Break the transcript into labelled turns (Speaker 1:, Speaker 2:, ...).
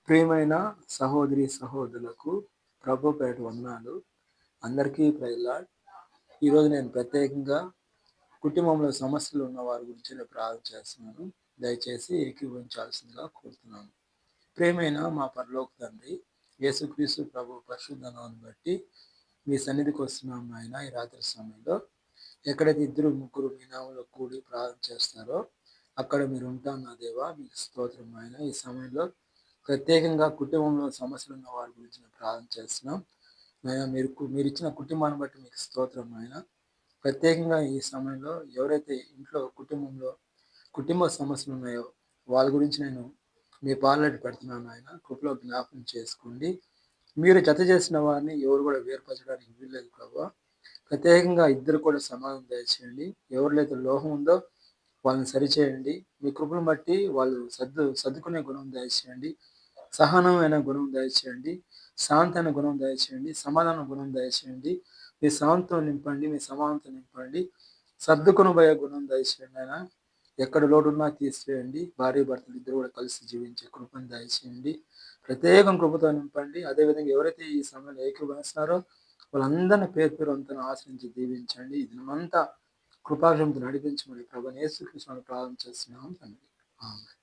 Speaker 1: ప్రియమైన సహోదరి సహోదరులకు ప్రభు పేరిట వందనాలు. అందరికీ ప్రైజ్ లార్డ్. ఈరోజు నేను ప్రత్యేకంగా కుటుంబంలో సమస్యలు ఉన్న వారి గురించి నేను ప్రార్థన చేస్తున్నాను. దయచేసి ఏకీభవించాల్సిందిగా కోరుతున్నాను. ప్రియమైన మా పరలోక తండ్రి, యేసుక్రీస్తు ప్రభు పరిశుద్ధ నామమును బట్టి మీ సన్నిధికి వస్తున్నాం నాయన. ఈ రాత్రి సమయంలో ఎక్కడైతే ఇద్దరు ముగ్గురు మీ నామములో కూడి ప్రార్థన చేస్తారో అక్కడ మీరు ఉంటాను నా దేవా. మీకు స్తోత్రం నాయన. ఈ సమయంలో ప్రత్యేకంగా కుటుంబంలో సమస్యలు ఉన్న వారి గురించి మేము ప్రార్థన చేస్తున్నాం నాయన. మీరు ఇచ్చిన కుటుంబాన్ని బట్టి మీకు స్తోత్రం నాయన. ప్రత్యేకంగా ఈ సమయంలో ఎవరైతే ఇంట్లో కుటుంబ సమస్యలు ఉన్నాయో వాళ్ళ గురించి నేను మీ పాలనటి పెడుతున్నాను ఆయన. కృపలో జ్ఞాపకం చేసుకోండి. మీరు జత చేసిన వారిని ఎవరు కూడా వేరుపరచడానికి వీల్లేదు ప్రభావ. ప్రత్యేకంగా ఇద్దరు కూడా సమాధానం దయచేయండి. ఎవరిలో లోహం ఉందో వాళ్ళని సరిచేయండి. మీ కృపను బట్టి వాళ్ళు సర్దుకునే గుణం దయచేయండి. సహనమైన గుణం దయచేయండి. శాంతమైన గుణం దయచేయండి. సమాధాన గుణం దయచేయండి. మీ శాంతం నింపండి. మీ సమానంతో నింపండి. సర్దుకునబోయే గుణం దయచేయండి ఆయన. ఎక్కడ లోటున్నా తీసివేయండి. భార్య భర్తలు ఇద్దరు కూడా కలిసి జీవించే కృపను దయచేయండి. ప్రత్యేకం కృపతో నింపండి. అదేవిధంగా ఎవరైతే ఈ సమయంలో ఏకీభవిస్తున్నారో వాళ్ళందరినీ పేరు అంతా ఆశ్రయించి దీవించండి. ఈ దినమంతా కృపాక్షంతో నడిపించమని ప్రభువైన యేసుక్రీస్తును ప్రార్థన చేస్తున్నాం తండ్రి. ఆమేన్.